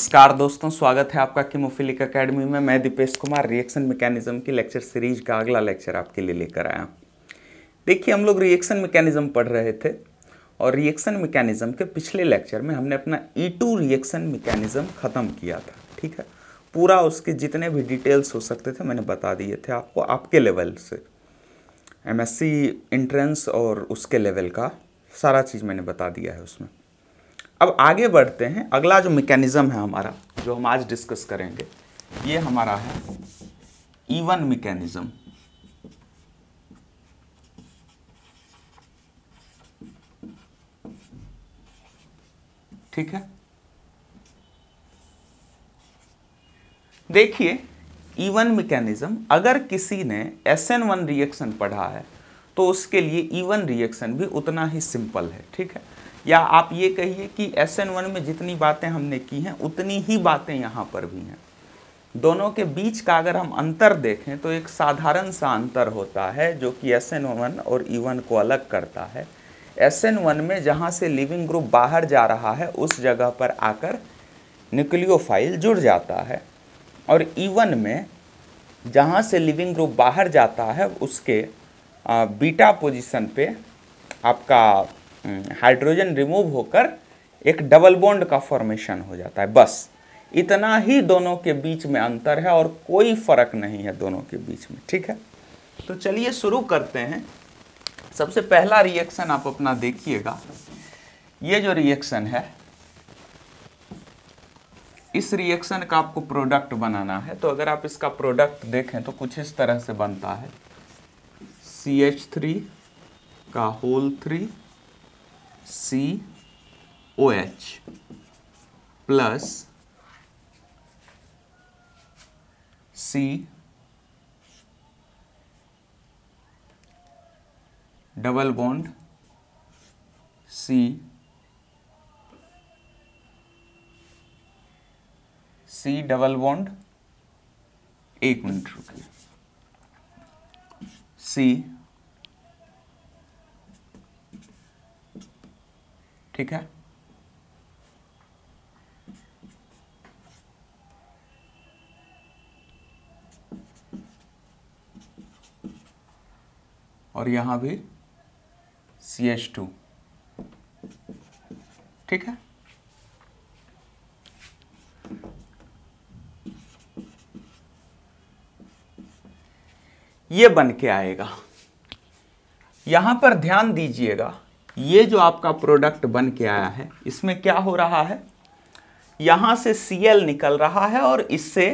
नमस्कार दोस्तों, स्वागत है आपका कीमोफिलिक एकेडमी में। मैं दीपेश कुमार रिएक्शन मैकेनिज्म की लेक्चर सीरीज का अगला लेक्चर आपके लिए लेकर आया हूँ। देखिए, हम लोग रिएक्शन मैकेनिज्म पढ़ रहे थे और रिएक्शन मैकेनिज्म के पिछले लेक्चर में हमने अपना E2 रिएक्शन मैकेनिज्म ख़त्म किया था। ठीक है, पूरा उसके जितने भी डिटेल्स हो सकते थे मैंने बता दिए थे आपको, आपके लेवल से MSc एंट्रेंस और उसके लेवल का सारा चीज़ मैंने बता दिया है उसमें। अब आगे बढ़ते हैं। अगला जो मैकेनिज्म है हमारा, जो हम आज डिस्कस करेंगे, ये हमारा है E1 मैकेनिज्म। ठीक है, देखिए E1 मैकेनिज्म, अगर किसी ने SN1 रिएक्शन पढ़ा है तो उसके लिए E1 रिएक्शन भी उतना ही सिंपल है। ठीक है, या आप ये कहिए कि SN1 में जितनी बातें हमने की हैं उतनी ही बातें यहाँ पर भी हैं। दोनों के बीच का अगर हम अंतर देखें तो एक साधारण सा अंतर होता है जो कि SN1 और E1 को अलग करता है। SN1 में जहाँ से लिविंग ग्रुप बाहर जा रहा है उस जगह पर आकर न्यूक्लियोफाइल जुड़ जाता है, और E1 में जहाँ से लिविंग ग्रुप बाहर जाता है उसके बीटा पोजीशन पे आपका हाइड्रोजन रिमूव होकर एक डबल बॉन्ड का फॉर्मेशन हो जाता है। बस इतना ही दोनों के बीच में अंतर है और कोई फर्क नहीं है दोनों के बीच में। ठीक है, तो चलिए शुरू करते हैं। सबसे पहला रिएक्शन आप अपना देखिएगा। ये जो रिएक्शन है, इस रिएक्शन का आपको प्रोडक्ट बनाना है। तो अगर आप इसका प्रोडक्ट देखें तो कुछ इस तरह से बनता है। CH3 का whole 3 COH plus C double bond C double bond, एक मिनट रुकिए, C। ठीक है, और यहां भी CH2। ठीक है, ये बन के आएगा। यहां पर ध्यान दीजिएगा, ये जो आपका प्रोडक्ट बन के आया है इसमें क्या हो रहा है, यहां से Cl निकल रहा है और इससे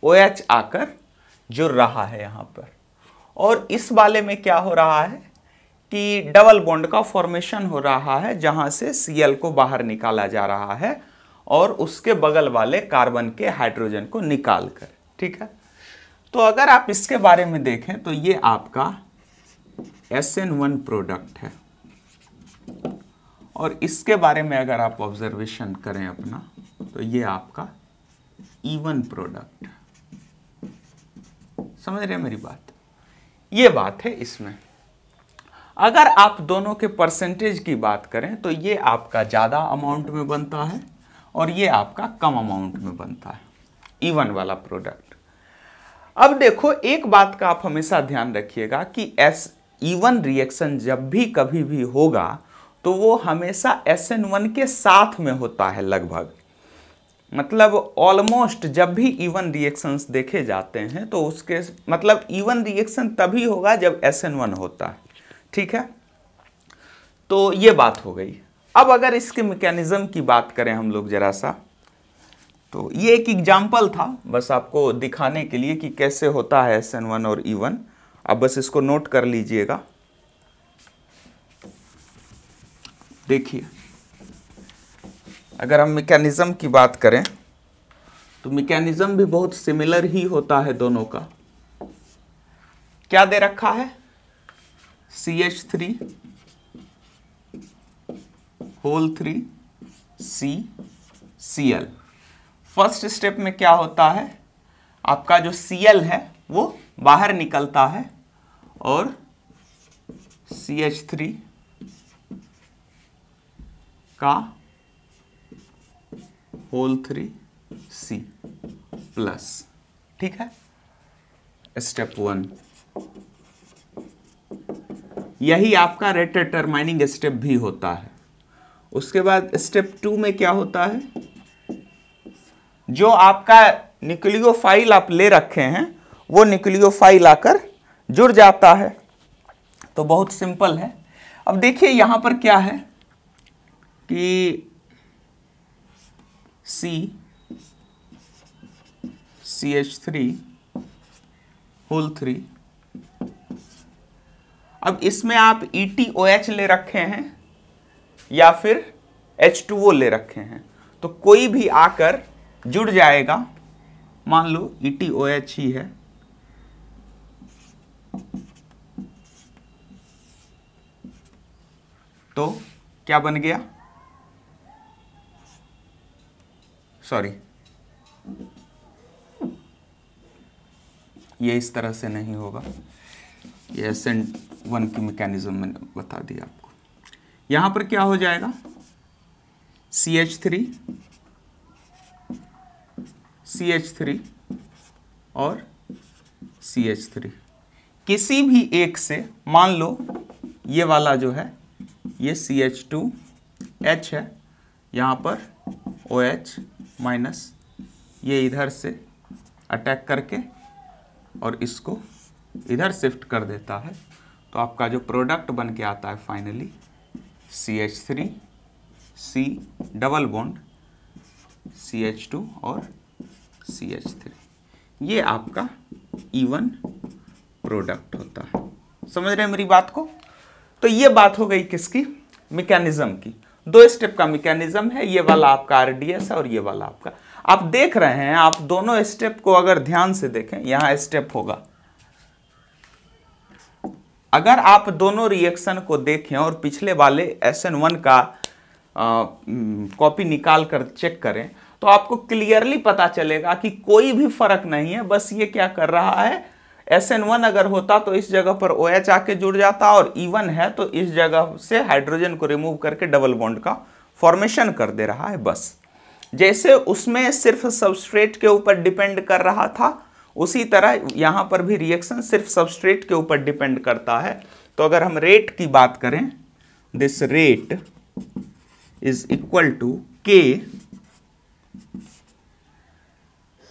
OH आकर जुड़ रहा है यहां पर। और इस वाले में क्या हो रहा है कि डबल बॉन्ड का फॉर्मेशन हो रहा है, जहां से Cl को बाहर निकाला जा रहा है और उसके बगल वाले कार्बन के हाइड्रोजन को निकाल कर। ठीक है, तो अगर आप इसके बारे में देखें तो ये आपका SN1 प्रोडक्ट है, और इसके बारे में अगर आप ऑब्जर्वेशन करें अपना तो ये आपका E1 प्रोडक्ट। समझ रहे हैं मेरी बात? ये बात है इसमें। अगर आप दोनों के परसेंटेज की बात करें तो ये आपका ज़्यादा अमाउंट में बनता है और ये आपका कम अमाउंट में बनता है, E1 वाला प्रोडक्ट। अब देखो, एक बात का आप हमेशा ध्यान रखिएगा कि E1 रिएक्शन जब भी कभी भी होगा तो वो हमेशा SN1 के साथ में होता है लगभग। मतलब ऑलमोस्ट जब भी E1 रिएक्शंस देखे जाते हैं तो उसके मतलब E1 रिएक्शन तभी होगा जब SN1 होता है। ठीक है, तो ये बात हो गई। अब अगर इसके मैकेनिज्म की बात करें हम लोग जरा सा, तो ये एक एग्जाम्पल था बस आपको दिखाने के लिए कि कैसे होता है SN1 और E1। अब बस इसको नोट कर लीजिएगा। देखिए, अगर हम मैकेनिज्म की बात करें तो मैकेनिज्म भी बहुत सिमिलर ही होता है दोनों का। क्या दे रखा है, CH3 whole 3 CCl। First step में क्या होता है, आपका जो Cl है वो बाहर निकलता है और CH3 का होल 3 C प्लस, ठीक है, स्टेप 1। यही आपका रेट डिटरमाइनिंग स्टेप भी होता है। उसके बाद स्टेप 2 में क्या होता है, जो आपका न्यूक्लियोफाइल आप ले रखे हैं वो न्यूक्लियोफाइल आकर जुड़ जाता है। तो बहुत सिंपल है। अब देखिए यहां पर क्या है कि CH3 अब इसमें आप ETOH ले रखे हैं या फिर H2O ले रखे हैं, तो कोई भी आकर जुड़ जाएगा। मान लो ETOH ही है, तो क्या बन गया, सॉरी ये इस तरह से नहीं होगा, ये SN1 की मैकेनिज्म मैंने बता दिया आपको। यहां पर क्या हो जाएगा, CH3 और CH3 किसी भी एक से, मान लो ये वाला जो है ये CH2H है, यहाँ पर OH माइनस, ये इधर से अटैक करके और इसको इधर शिफ्ट कर देता है, तो आपका जो प्रोडक्ट बन के आता है finally CH3 C double bond CH2 और CH3, ये आपका E1 प्रोडक्ट होता है। समझ रहे हैं मेरी बात को? तो ये बात हो गई किसकी, मैकेनिज्म की। 2 स्टेप का मैकेनिज्म है, ये वाला आपका RDS है और ये वाला आपका, आप देख रहे हैं, आप दोनों स्टेप को अगर ध्यान से देखें, यहां स्टेप होगा, अगर आप दोनों रिएक्शन को देखें और पिछले वाले SN1 का कॉपी निकाल कर चेक करें, तो आपको क्लियरली पता चलेगा कि कोई भी फर्क नहीं है। बस ये क्या कर रहा है, SN1 अगर होता तो इस जगह पर OH आके जुड़ जाता, और E1 है तो इस जगह से हाइड्रोजन को रिमूव करके डबल बॉन्ड का फॉर्मेशन कर दे रहा है। बस जैसे उसमें सिर्फ सबस्ट्रेट के ऊपर डिपेंड कर रहा था, उसी तरह यहां पर भी रिएक्शन सिर्फ सबस्ट्रेट के ऊपर डिपेंड करता है। तो अगर हम रेट की बात करें, this rate is equal to K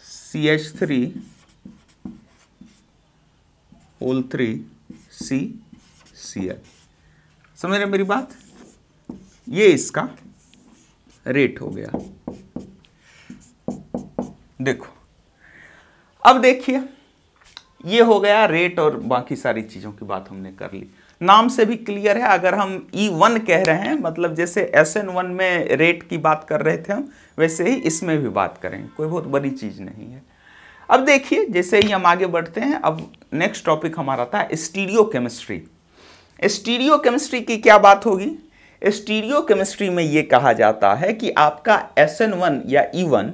CH3 whole 3 CCl। समझ रहे मेरी बात? ये इसका रेट हो गया। देखो अब देखिए, ये हो गया रेट और बाकी सारी चीजों की बात हमने कर ली। नाम से भी क्लियर है, अगर हम E1 कह रहे हैं, मतलब जैसे SN1 में रेट की बात कर रहे थे हम, वैसे ही इसमें भी बात करेंगे, कोई बहुत बड़ी चीज नहीं है। अब देखिए जैसे ही हम आगे बढ़ते हैं, अब नेक्स्ट टॉपिक हमारा था स्टीरियोकेमिस्ट्री। स्टीरियोकेमिस्ट्री की क्या बात होगी? स्टीरियोकेमिस्ट्री में ये कहा जाता है कि आपका SN1 या E1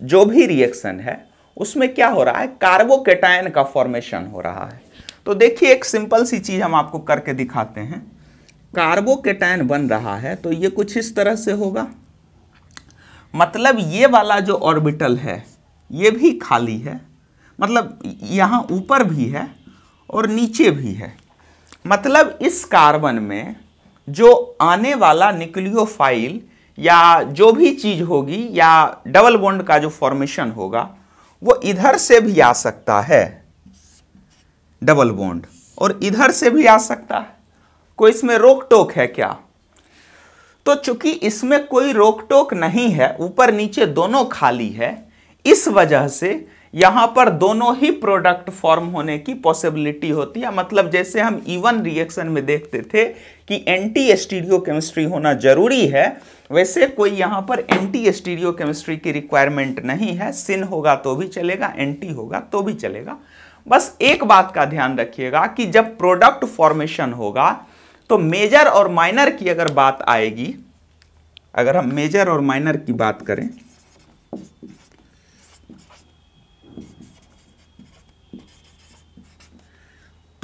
जो भी रिएक्शन है उसमें क्या हो रहा है, कार्बोकेटायन का फॉर्मेशन हो रहा है। तो देखिए एक सिंपल सी चीज हम आपको करके दिखाते हैं। कार्बोकेटायन बन रहा है तो ये कुछ इस तरह से होगा, मतलब ये वाला जो ऑर्बिटल है ये भी खाली है, मतलब यहाँ ऊपर भी है और नीचे भी है। मतलब इस कार्बन में जो आने वाला न्यूक्लियोफाइल या जो भी चीज होगी या डबल बॉन्ड का जो फॉर्मेशन होगा वो इधर से भी आ सकता है डबल बॉन्ड, और इधर से भी आ सकता है। कोई इसमें रोक टोक है क्या? तो चूंकि इसमें कोई रोक टोक नहीं है, ऊपर नीचे दोनों खाली है, इस वजह से यहां पर दोनों ही प्रोडक्ट फॉर्म होने की पॉसिबिलिटी होती है। मतलब जैसे हम E1 रिएक्शन में देखते थे कि एंटी स्टीरियोकेमिस्ट्री होना जरूरी है, वैसे कोई यहां पर एंटी स्टीरियोकेमिस्ट्री की रिक्वायरमेंट नहीं है। सिन होगा तो भी चलेगा, एंटी होगा तो भी चलेगा। बस एक बात का ध्यान रखिएगा कि जब प्रोडक्ट फॉर्मेशन होगा तो मेजर और माइनर की अगर बात आएगी, अगर हम मेजर और माइनर की बात करें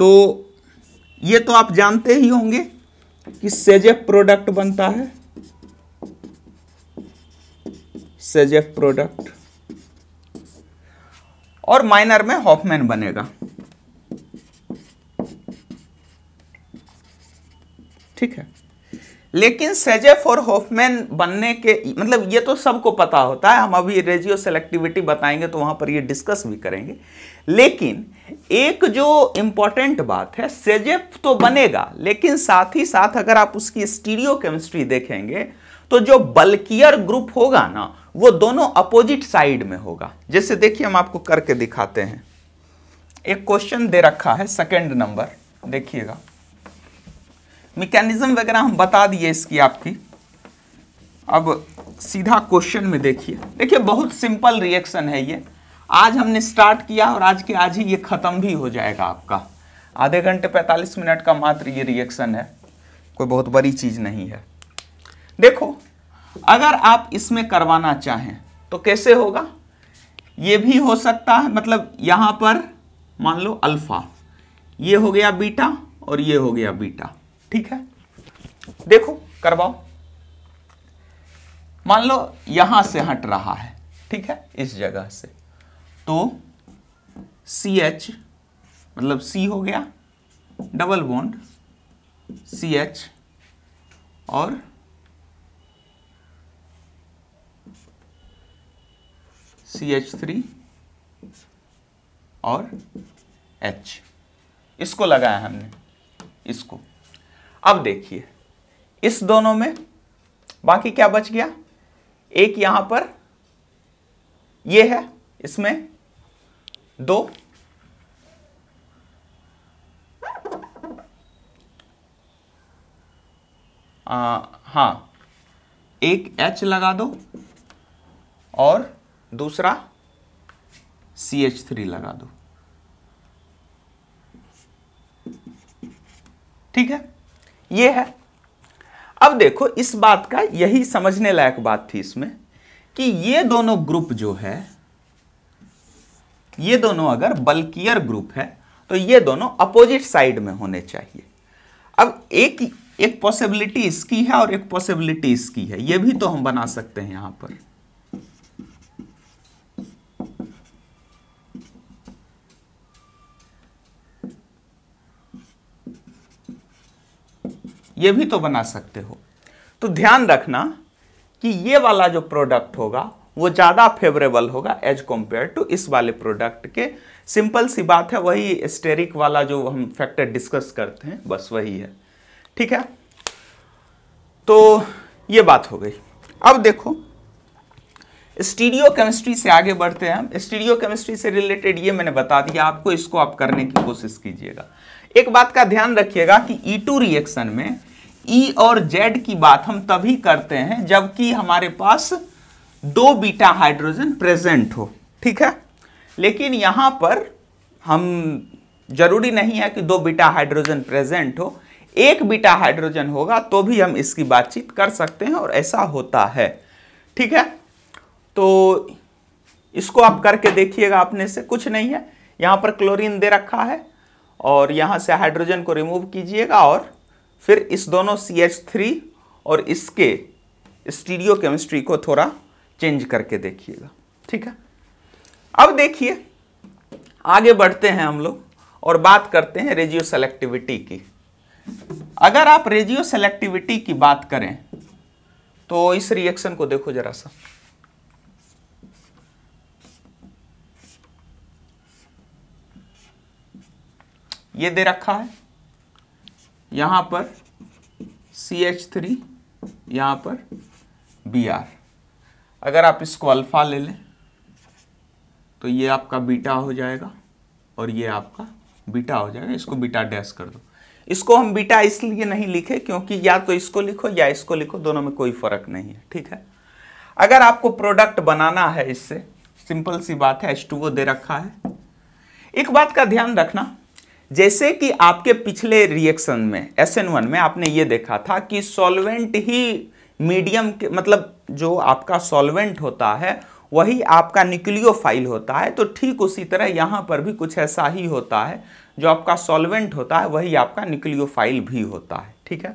तो ये तो आप जानते ही होंगे कि सेजेफ प्रोडक्ट बनता है, सेजेफ प्रोडक्ट। और माइनर में हॉफमैन बनेगा। ठीक है, लेकिन सेजेफ और हॉफमैन बनने के मतलब ये तो सबको पता होता है, हम अभी रेजियो सेलेक्टिविटी बताएंगे तो वहां पर ये डिस्कस भी करेंगे। लेकिन एक जो इंपॉर्टेंट बात है, सेजेफ तो बनेगा लेकिन साथ ही साथ अगर आप उसकी स्टीरियोकेमिस्ट्री देखेंगे तो जो बल्कियर ग्रुप होगा ना वो दोनों अपोजिट साइड में होगा। जैसे देखिए हम आपको करके दिखाते हैं, एक क्वेश्चन दे रखा है सेकंड नंबर, देखिएगा मैकेनिज्म वगैरह हम बता दिए इसकी आपकी। अब सीधा क्वेश्चन में देखिए बहुत सिंपल रिएक्शन है ये। आज हमने स्टार्ट किया और आज के आज ही ये खत्म भी हो जाएगा आपका। आधे घंटे 45 मिनट का मात्र ये रिएक्शन है, कोई बहुत बड़ी चीज नहीं है। देखो अगर आप इसमें करवाना चाहें तो कैसे होगा, ये भी हो सकता है, मतलब यहां पर मान लो अल्फा, ये हो गया बीटा और ये हो गया बीटा। ठीक है, देखो करवाओ। मान लो यहां से हट रहा है, ठीक है, इस जगह से, तो CH मतलब C हो गया, डबल बॉन्ड CH और CH3 और H, इसको लगाया हमने, इसको। अब देखिए इस दोनों में बाकी क्या बच गया, एक यहां पर ये है, इसमें दो, हाँ एक H लगा दो और दूसरा CH3 लगा दो। ठीक है, ये है। अब देखो इस बात का यही समझने लायक बात थी इसमें कि ये दोनों ग्रुप जो है, ये दोनों अगर बल्कियर ग्रुप है तो ये दोनों अपोजिट साइड में होने चाहिए। अब एक पॉसिबिलिटी इसकी है और एक पॉसिबिलिटी इसकी है, ये भी तो हम बना सकते हैं यहां पर। ये भी तो बना सकते हो। तो ध्यान रखना कि ये वाला जो प्रोडक्ट होगा वो ज्यादा फेवरेबल होगा एज कंपेयर टू इस वाले प्रोडक्ट के। सिंपल सी बात है, वही स्टेरिक वाला जो हम फैक्टर डिस्कस करते हैं, बस वही है। ठीक है, तो ये बात हो गई। अब देखो स्टीरियोकेमिस्ट्री से आगे बढ़ते हैं हम। स्टीरियोकेमिस्ट्री से रिलेटेड ये मैंने बता दिया आपको, इसको आप करने की कोशिश कीजिएगा। एक बात का ध्यान रखिएगा कि E2 रिएक्शन में E और Z की बात हम तभी करते हैं जबकि हमारे पास दो बीटा हाइड्रोजन प्रेजेंट हो। ठीक है, लेकिन यहां पर हम जरूरी नहीं है कि दो बीटा हाइड्रोजन प्रेजेंट हो, एक बीटा हाइड्रोजन होगा तो भी हम इसकी बातचीत कर सकते हैं और ऐसा होता है। ठीक है, तो इसको आप करके देखिएगा, अपने से कुछ नहीं है। यहां पर क्लोरीन दे रखा है और यहां से हाइड्रोजन को रिमूव कीजिएगा और फिर इस दोनों CH3 और इसके स्टीरियोकेमिस्ट्री को थोड़ा चेंज करके देखिएगा। ठीक है, अब देखिए आगे बढ़ते हैं हम लोग और बात करते हैं रेजियो सेलेक्टिविटी की। अगर आप रेजियो सेलेक्टिविटी की बात करें तो इस रिएक्शन को देखो जरा सा, ये दे रखा है, यहां पर CH3, यहां पर Br। अगर आप इसको अल्फा ले लें तो ये आपका बीटा हो जाएगा और ये आपका बीटा हो जाएगा। इसको बीटा डैश कर दो। इसको हम बीटा इसलिए नहीं लिखे क्योंकि या तो इसको लिखो या इसको लिखो, दोनों में कोई फर्क नहीं है। ठीक है, अगर आपको प्रोडक्ट बनाना है इससे, सिंपल सी बात है, H2O दे रखा है। एक बात का ध्यान रखना, जैसे कि आपके पिछले रिएक्शन में SN1 में आपने ये देखा था कि सॉल्वेंट ही मीडियम के, मतलब जो आपका सॉल्वेंट होता है वही आपका न्यूक्लियोफाइल होता है। तो ठीक उसी तरह यहाँ पर भी कुछ ऐसा ही होता है, जो आपका सॉल्वेंट होता है वही आपका न्यूक्लियोफाइल भी होता है। ठीक है,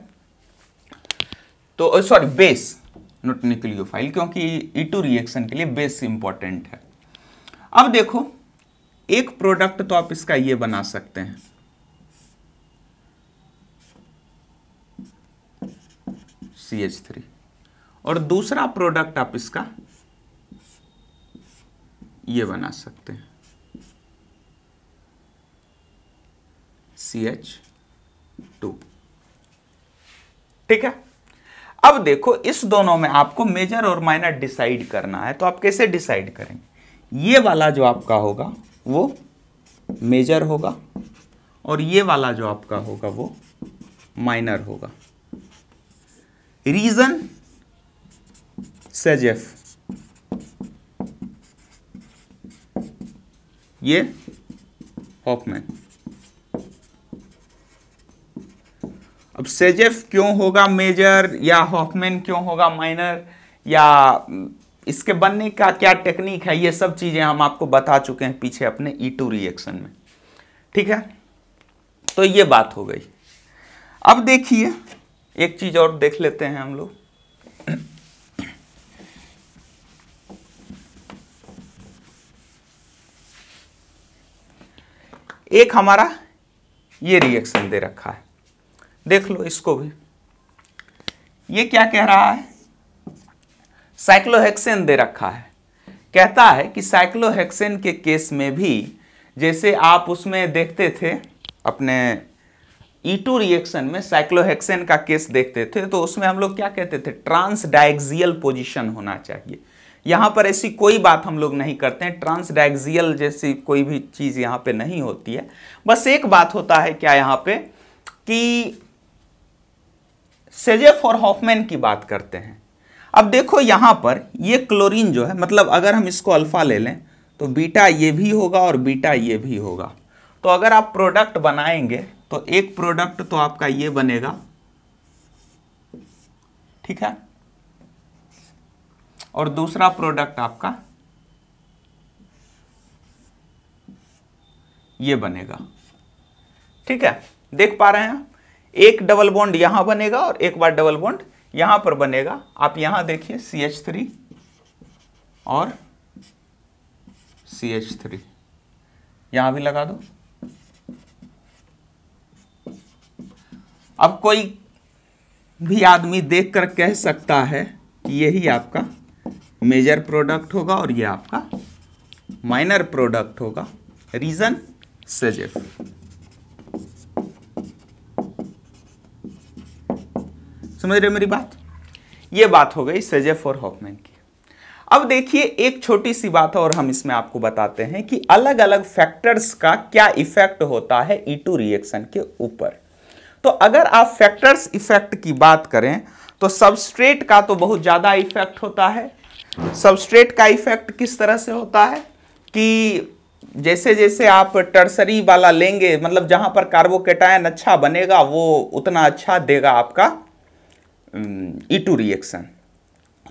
तो सॉरी बेस, नॉट न्यूक्लियोफाइल, क्योंकि E2 रिएक्शन के लिए बेस इंपॉर्टेंट है। अब देखो एक प्रोडक्ट तो आप इसका ये बना सकते हैं, CH3, और दूसरा प्रोडक्ट आप इसका ये बना सकते हैं, CH2। ठीक है। अब देखो इस दोनों में आपको मेजर और माइनर डिसाइड करना है, तो आप कैसे डिसाइड करेंगे? ये वाला जो आपका होगा वो मेजर होगा और ये वाला जो आपका होगा वो माइनर होगा। रीजन सेजेफ, ये हॉफमैन। अब सेजेफ क्यों होगा मेजर या हॉफमैन क्यों होगा माइनर, या इसके बनने का क्या टेक्निक है, ये सब चीजें हम आपको बता चुके हैं पीछे अपने E2 रिएक्शन में। ठीक है, तो ये बात हो गई। अब देखिए एक चीज और देख लेते हैं हम लोग। एक हमारा ये रिएक्शन दे रखा है, देख लो इसको भी। ये क्या कह रहा है? साइक्लोहेक्सेन दे रखा है। कहता है कि साइक्लोहेक्सेन के केस में भी जैसे आप उसमें देखते थे अपने E2 रिएक्शन में साइक्लोहेक्सेन का केस देखते थे, तो उसमें हम लोग क्या कहते थे? ट्रांस डायक्सियल पोजीशन होना चाहिए। यहाँ पर ऐसी कोई बात हम लोग नहीं करते हैं, ट्रांस डायक्सियल जैसी कोई भी चीज़ यहाँ पे नहीं होती है। बस एक बात होता है क्या यहाँ पे कि सेजेफ और हॉफमैन की बात करते हैं। अब देखो यहाँ पर ये क्लोरीन जो है, मतलब अगर हम इसको अल्फा ले लें तो बीटा ये भी होगा और बीटा ये भी होगा। तो अगर आप प्रोडक्ट बनाएंगे तो एक प्रोडक्ट तो आपका ये बनेगा, ठीक है, और दूसरा प्रोडक्ट आपका ये बनेगा। ठीक है, देख पा रहे हैं? एक डबल बॉन्ड यहां बनेगा और एक बार डबल बॉन्ड यहां पर बनेगा। आप यहां देखिए CH3 और CH3 यहां भी लगा दो। अब कोई भी आदमी देखकर कह सकता है कि यही आपका मेजर प्रोडक्ट होगा और ये आपका माइनर प्रोडक्ट होगा। रीजन सेजेफ। समझ रहे मेरी बात? ये बात हो गई सेजेफ और हॉफमैन की। अब देखिए एक छोटी सी बात और हम इसमें आपको बताते हैं कि अलग अलग फैक्टर्स का क्या इफेक्ट होता है E2 रिएक्शन के ऊपर। तो अगर आप फैक्टर्स इफेक्ट की बात करें तो सबस्ट्रेट का तो बहुत ज़्यादा इफेक्ट होता है। सबस्ट्रेट का इफेक्ट किस तरह से होता है कि जैसे जैसे आप टर्सरी वाला लेंगे, मतलब जहां पर कार्बोकेटायन अच्छा बनेगा वो उतना अच्छा देगा आपका E2 रिएक्शन।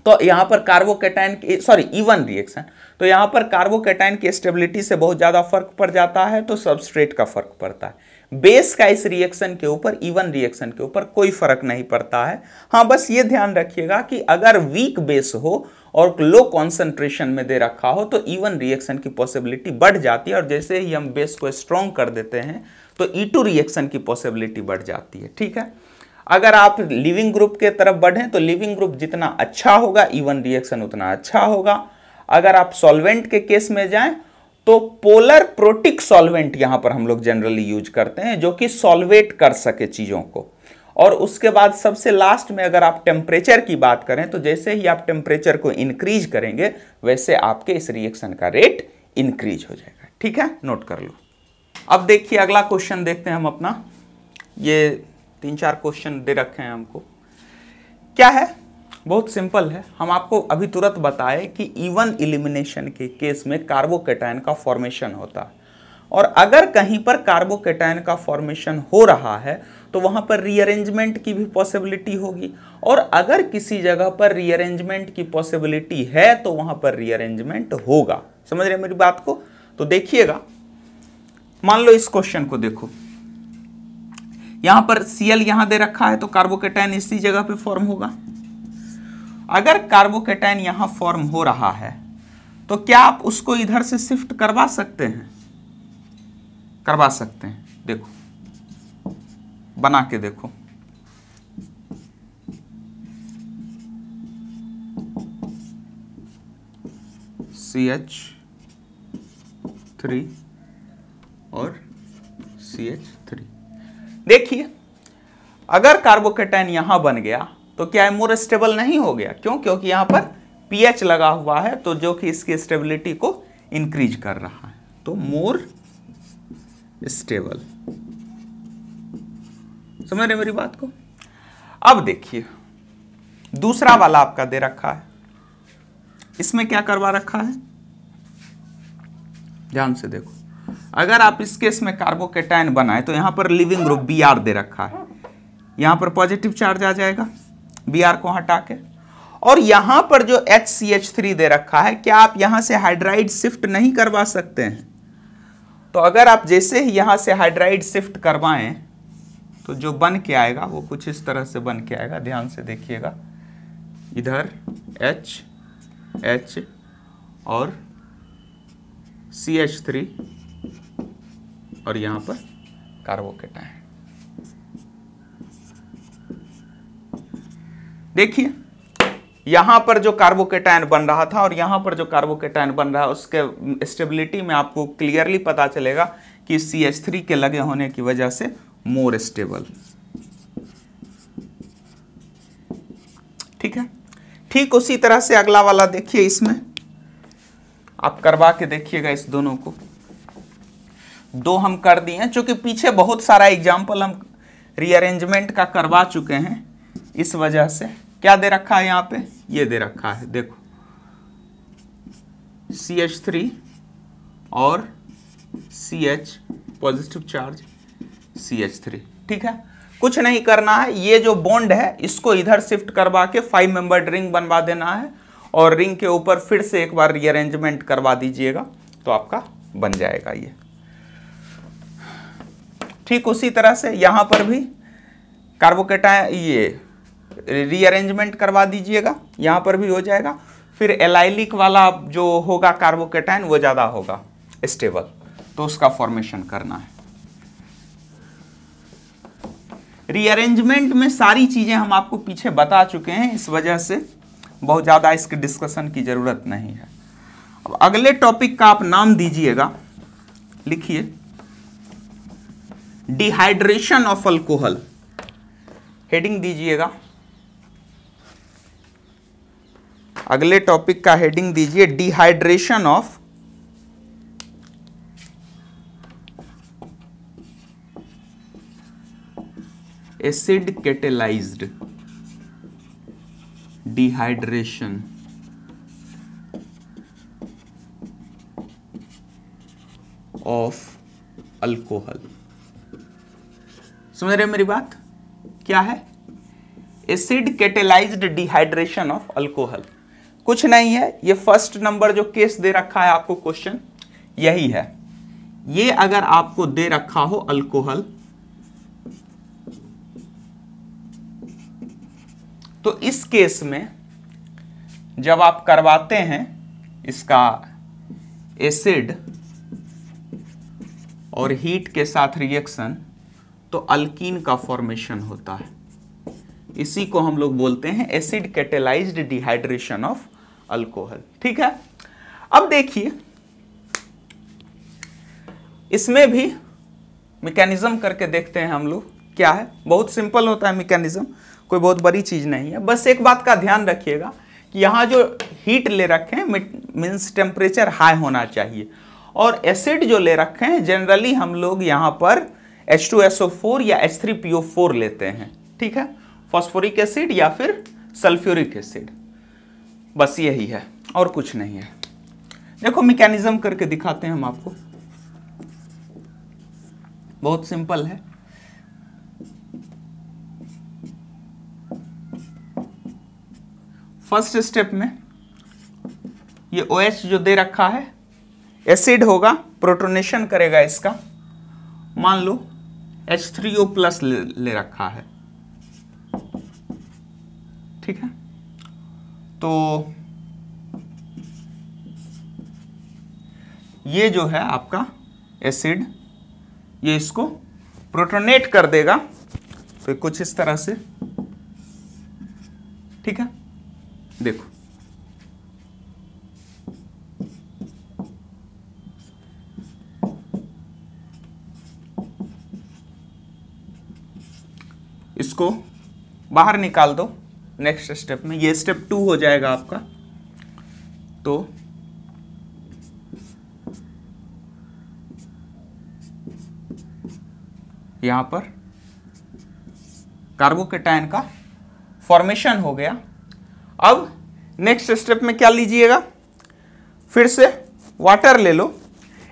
तो यहाँ पर कार्बोकेटायन की E1 रिएक्शन, तो यहाँ पर कार्बोकेटायन की स्टेबिलिटी से बहुत ज़्यादा फर्क पड़ जाता है, तो सबस्ट्रेट का फर्क पड़ता है। बेस का इस रिएक्शन के ऊपर, E1 रिएक्शन के ऊपर कोई फर्क नहीं पड़ता है। हाँ, बस ये ध्यान रखिएगा कि अगर वीक बेस हो और लो कॉन्सेंट्रेशन में दे रखा हो तो E1 रिएक्शन की पॉसिबिलिटी बढ़ जाती है, और जैसे ही हम बेस को स्ट्रॉन्ग कर देते हैं तो E2 रिएक्शन की पॉसिबिलिटी बढ़ जाती है। ठीक है, अगर आप लिविंग ग्रुप के तरफ बढ़ें तो लिविंग ग्रुप जितना अच्छा होगा E1 रिएक्शन उतना अच्छा होगा। अगर आप सॉल्वेंट के केस में जाएं तो पोलर प्रोटिक सॉल्वेंट यहां पर हम लोग जनरली यूज करते हैं, जो कि सॉल्वेट कर सके चीजों को। और उसके बाद सबसे लास्ट में अगर आप टेम्परेचर की बात करें तो जैसे ही आप टेम्परेचर को इंक्रीज करेंगे वैसे आपके इस रिएक्शन का रेट इंक्रीज हो जाएगा। ठीक है, नोट कर लो। अब देखिए अगला क्वेश्चन देखते हैं हम अपना। ये 3-4 क्वेश्चन दे रखे हैं हमको। क्या है? बहुत सिंपल है। हम आपको अभी तुरंत बताए कि E1 एलिमिनेशन के केस में कार्बोकेटायन का फॉर्मेशन होता है, और अगर कहीं पर कार्बोकेटायन का फॉर्मेशन हो रहा है तो वहां पर रीअरेंजमेंट की भी पॉसिबिलिटी होगी, और अगर किसी जगह पर रीअरेंजमेंट की पॉसिबिलिटी है तो वहां पर रीअरेंजमेंट होगा। समझ रहे मेरी बात को? तो देखिएगा, मान लो इस क्वेश्चन को देखो, यहां पर Cl यहां दे रखा है तो कार्बोकेटायन इसी जगह पे फॉर्म होगा। अगर कार्बोकेटायन यहां फॉर्म हो रहा है तो क्या आप उसको इधर से शिफ्ट करवा सकते हैं? करवा सकते हैं। देखो बना के देखो, CH3 और CH3। देखिए अगर कार्बोकेटाइन यहां बन गया तो क्या है, मोर स्टेबल नहीं हो गया। क्यों? क्योंकि यहां पर pH लगा हुआ है, तो जो कि इसकी स्टेबिलिटी को इंक्रीज कर रहा है, तो मोर स्टेबल। समझ रहे मेरी बात को? अब देखिए दूसरा वाला आपका दे रखा है, इसमें क्या करवा रखा है, ध्यान से देखो। अगर आप इस केस में कार्बोकेटाइन बनाए तो यहां पर लिविंग ग्रुप Br दे रखा है, यहां पर पॉजिटिव चार्ज आ जाएगा Br को हटा के, और यहां पर जो HCH3 दे रखा है, क्या आप यहां से हाइड्राइड शिफ्ट नहीं करवा सकते हैं? तो अगर आप जैसे ही यहां से हाइड्राइड शिफ्ट करवाएं तो जो बन के आएगा वो कुछ इस तरह से बन के आएगा। ध्यान से देखिएगा, इधर H और CH3 और यहां पर कार्बोकेटाइन। देखिए यहां पर जो कार्बोकेटाइन बन रहा था और यहां पर जो कार्बोकेटाइन बन रहा है, उसके स्टेबिलिटी में आपको क्लियरली पता चलेगा कि CH3 के लगे होने की वजह से मोर स्टेबल। ठीक है, ठीक उसी तरह से अगला वाला देखिए, इसमें आप करवा के देखिएगा इस दोनों को। दो हम कर दिए हैं, चूंकि पीछे बहुत सारा एग्जाम्पल हम रीअरेंजमेंट का करवा चुके हैं, इस वजह से क्या दे रखा है यहां पे, ये दे रखा है देखो CH3 और CH पॉजिटिव चार्ज CH3। ठीक है, कुछ नहीं करना है, ये जो बॉन्ड है इसको इधर शिफ्ट करवा के 5 मेंबर्ड रिंग बनवा देना है, और रिंग के ऊपर फिर से एक बार रीअरेंजमेंट करवा दीजिएगा तो आपका बन जाएगा ये। ठीक उसी तरह से यहां पर भी कार्बोकेटाइन ये रीअरेंजमेंट करवा दीजिएगा, यहां पर भी हो जाएगा। फिर एलाइलिक वाला जो होगा कार्बोकेटाइन वो ज्यादा होगा स्टेबल, तो उसका फॉर्मेशन करना है। रीअरेंजमेंट में सारी चीजें हम आपको पीछे बता चुके हैं, इस वजह से बहुत ज्यादा इसके डिस्कशन की जरूरत नहीं है। अब अगले टॉपिक का आप नाम दीजिएगा, लिखिए डिहाइड्रेशन ऑफ अल्कोहल, हेडिंग दीजिएगा। अगले टॉपिक का हेडिंग दीजिए dehydration of acid catalysed, dehydration of alcohol. समझ रहे मेरी बात? क्या है acid catalysed dehydration of alcohol? कुछ नहीं है, ये फर्स्ट नंबर जो केस दे रखा है आपको क्वेश्चन, यही है। ये अगर आपको दे रखा हो अल्कोहल, तो इस केस में जब आप करवाते हैं इसका एसिड और हीट के साथ रिएक्शन, तो अल्कीन का फॉर्मेशन होता है। इसी को हम लोग बोलते हैं acid catalysed dehydration of alcohol. ठीक है, अब देखिए इसमें भी मैकेनिज्म करके देखते हैं हम लोग, क्या है, बहुत सिंपल होता है मैकेनिज्म, कोई बहुत बड़ी चीज नहीं है। बस एक बात का ध्यान रखिएगा कि यहाँ जो हीट ले रखे हैं मीन्स टेम्परेचर हाई होना चाहिए, और एसिड जो ले रखे हैं जनरली हम लोग यहाँ पर H2SO4 या H3PO4 लेते हैं। ठीक है, फॉस्फोरिक एसिड या फिर सल्फ्यूरिक एसिड, बस यही है और कुछ नहीं है। देखो मैकेनिज्म करके दिखाते हैं हम आपको, बहुत सिंपल है। फर्स्ट स्टेप में ये OH जो दे रखा है एसिड होगा, प्रोटोनेशन करेगा इसका, मान लो H3O+ ले रखा है। ठीक है, तो ये जो है आपका एसिड ये इसको प्रोटोनेट कर देगा, तो कुछ इस तरह से, ठीक है। देखो इसको बाहर निकाल दो नेक्स्ट स्टेप में, ये स्टेप 2 हो जाएगा आपका। तो यहां पर कार्बोकेटायन का फॉर्मेशन हो गया। अब नेक्स्ट स्टेप में क्या लीजिएगा, फिर से वाटर ले लो।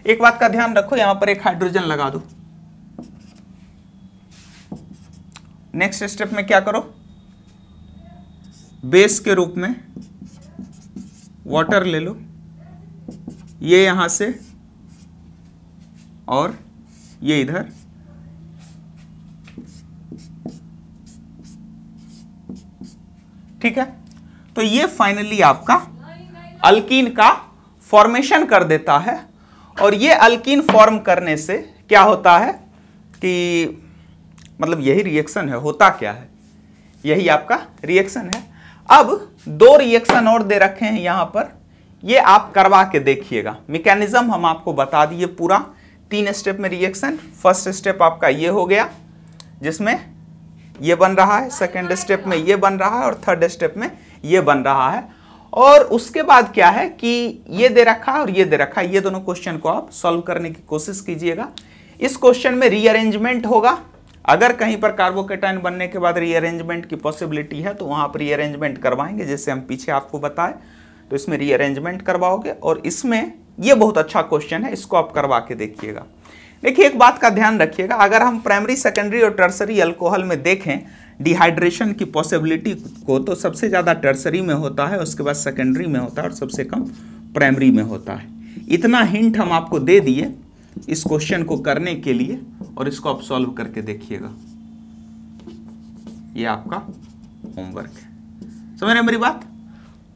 एक बात का ध्यान रखो, यहां पर एक हाइड्रोजन लगा दो। नेक्स्ट स्टेप में क्या करो, बेस के रूप में वाटर ले लो, ये यहां से और ये इधर, ठीक है। तो ये फाइनली आपका अल्कीन का फॉर्मेशन कर देता है। और ये अल्कीन फॉर्म करने से क्या होता है कि मतलब यही रिएक्शन है, होता क्या है, यही आपका रिएक्शन है। अब 2 रिएक्शन और दे रखे हैं यहां पर, ये आप करवा के देखिएगा। मैकेनिज्म हम आपको बता दिए पूरा, 3 स्टेप में रिएक्शन। फर्स्ट स्टेप आपका ये हो गया जिसमें ये बन रहा है, सेकेंड स्टेप में ये बन रहा है और थर्ड स्टेप में ये बन रहा है। और उसके बाद क्या है कि ये दे रखा है और ये दे रखा है, ये दोनों क्वेश्चन को आप सॉल्व करने की कोशिश कीजिएगा। इस क्वेश्चन में रीअरेंजमेंट होगा, अगर कहीं पर कार्बोकेटायन बनने के बाद रीअरेंजमेंट की पॉसिबिलिटी है तो वहां पर रीअरेंजमेंट करवाएंगे, जैसे हम पीछे आपको बताए। तो इसमें रीअरेंजमेंट करवाओगे और इसमें ये बहुत अच्छा क्वेश्चन है, इसको आप करवा के देखिएगा। देखिए एक बात का ध्यान रखिएगा, अगर हम प्राइमरी, सेकेंडरी और टर्सरी अल्कोहल में देखें डिहाइड्रेशन की पॉसिबिलिटी को, तो सबसे ज़्यादा टर्सरी में होता है, उसके बाद सेकेंडरी में होता है और सबसे कम प्राइमरी में होता है। इतना हिंट हम आपको दे दिए इस क्वेश्चन को करने के लिए, और इसको आप सॉल्व करके देखिएगा। ये आपका होमवर्क है, समझ रहे मेरी बात?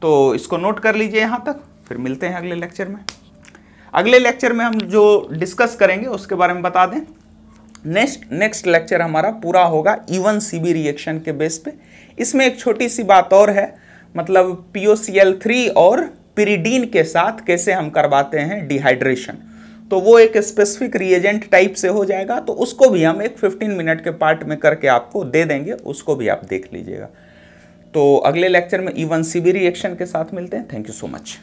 तो इसको नोट कर लीजिए यहाँ तक, फिर मिलते हैं अगले लेक्चर में। अगले लेक्चर में हम जो डिस्कस करेंगे उसके बारे में बता दें। नेक्स्ट लेक्चर हमारा पूरा होगा E1CB रिएक्शन के बेस पे। इसमें एक छोटी सी बात और है, मतलब POCl3 और पिरिडीन के साथ कैसे हम करवाते हैं डिहाइड्रेशन, तो वो एक स्पेसिफिक रिएजेंट टाइप से हो जाएगा, तो उसको भी हम एक 15 मिनट के पार्ट में करके आपको दे देंगे, उसको भी आप देख लीजिएगा। तो अगले लेक्चर में E1CB रिएक्शन के साथ मिलते हैं। Thank you so much.